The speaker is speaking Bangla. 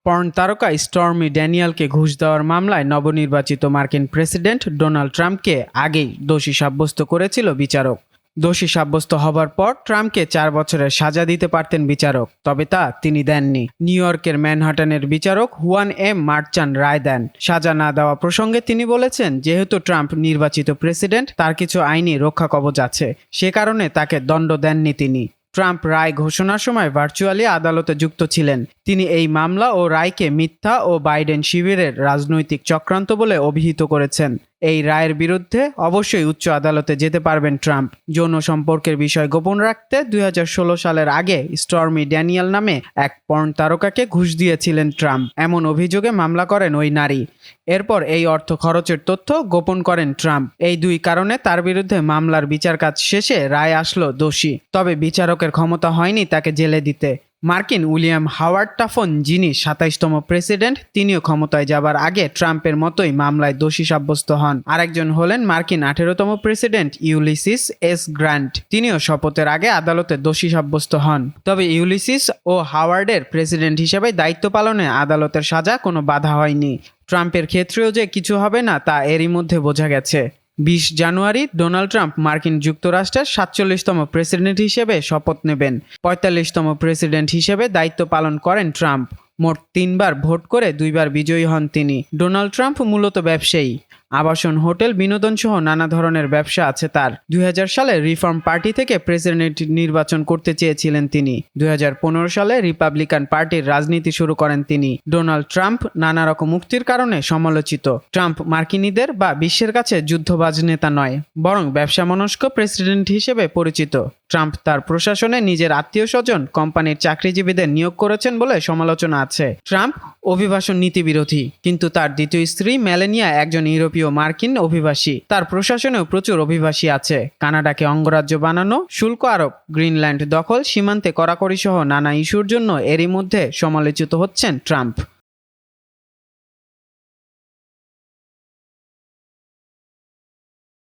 পর্ন তারকা স্টর্মি ড্যানিয়েলকে ঘুষ দেওয়ার মামলায় নবনির্বাচিত মার্কিন প্রেসিডেন্ট ডোনাল্ড ট্রাম্পকে আগেই দোষী সাব্যস্ত করেছিল বিচারক। দোষী সাব্যস্ত হবার পর ট্রাম্পকে 4 বছরের সাজা দিতে পারতেন বিচারক, তবে তা তিনি দেননি। নিউ ইয়র্কের ম্যানহাটনের বিচারক হুয়ান এম মার্চান রায় দেন। সাজা না দেওয়া প্রসঙ্গে তিনি বলেছেন, যেহেতু ট্রাম্প নির্বাচিত প্রেসিডেন্ট, তার কিছু আইনি রক্ষা কবচ আছে, সে কারণে তাকে দণ্ড দেননি তিনি। ট্রাম্প রায় ঘোষণার সময় ভার্চুয়ালি আদালতে যুক্ত ছিলেন। তিনি এই মামলা ও রায়কে মিথ্যা ও বাইডেন শিবিরের রাজনৈতিক চক্রান্ত বলে অভিহিত করেছেন। এই রায়ের বিরুদ্ধে অবশ্যই উচ্চ আদালতে যেতে পারবেন ট্রাম্প। যৌন সম্পর্কের বিষয় গোপন রাখতে 2016 সালের আগে স্টর্মি ড্যানিয়েল নামে এক পর্ন তারকাকে ঘুষ দিয়েছিলেন ট্রাম্প, এমন অভিযোগে মামলা করেন ওই নারী। এরপর এই অর্থ খরচের তথ্য গোপন করেন ট্রাম্প। এই দুই কারণে তার বিরুদ্ধে মামলার বিচার কাজ শেষে রায় আসলো দোষী, তবে বিচারকের ক্ষমতা হয়নি তাকে জেলে দিতে। মার্কিন উইলিয়াম হাওয়ার্ড টাফন, যিনি 27তম প্রেসিডেন্ট, তিনিও ক্ষমতায় যাবার আগে ট্রাম্পের মতোই মামলায় দোষী সাব্যস্ত হন। আরেকজন হলেন মার্কিন 18তম প্রেসিডেন্ট ইউলিসিস এস গ্র্যান্ট, তিনিও শপথের আগে আদালতে দোষী সাব্যস্ত হন। তবে ইউলিসিস ও হাওয়ার্ডের প্রেসিডেন্ট হিসেবে দায়িত্ব পালনে আদালতের সাজা কোনো বাধা হয়নি। ট্রাম্পের ক্ষেত্রেও যে কিছু হবে না তা এরই মধ্যে বোঝা গেছে। 20 জানুয়ারি ডোনাল্ড ট্রাম্প মার্কিন যুক্তরাষ্ট্রের 47তম প্রেসিডেন্ট হিসেবে শপথ নেবেন। 45তম প্রেসিডেন্ট হিসেবে দায়িত্ব পালন করেন ট্রাম্প। মোট 3 বার ভোট করে 2 বার বিজয়ী হন তিনি। ডোনাল্ড ট্রাম্প মূলত ব্যবসায়ী। আবাসন, হোটেল, বিনোদন সহ নানা ধরনের ব্যবসা আছে তার। 2000 সালে রিফর্ম পার্টি থেকে প্রেসিডেন্ট নির্বাচন করতে চেয়েছিলেন তিনি। 2015 সালে রিপাবলিকান পার্টির রাজনীতি শুরু করেন তিনি। ডোনাল্ড ট্রাম্প নানা রকম মুক্তির কারণে সমালোচিত। ট্রাম্প মার্কিনীদের বা বিশ্বের কাছে যুদ্ধবাজ নেতা নয়, বরং ব্যবসামনস্ক প্রেসিডেন্ট হিসেবে পরিচিত। ট্রাম্প তার প্রশাসনে নিজের আত্মীয়-স্বজন, কোম্পানির চাকরিজীবীদের নিয়োগ করেছেন বলে সমালোচনা আছে। ট্রাম্প অভিবাসন নীতি বিরোধী, কিন্তু তার দ্বিতীয় স্ত্রী মেলানিয়া একজন ইউরোপীয় মার্কিন অভিবাসী। তার প্রশাসনেও প্রচুর অভিবাসী আছে। কানাডাকে অঙ্গরাজ্য বানানো, শুল্ক আরোপ, গ্রিনল্যান্ড দখল, সীমান্তে কড়াকড়ি সহ নানা ইস্যুর জন্য এরই মধ্যে সমালোচিত হচ্ছেন ট্রাম্প।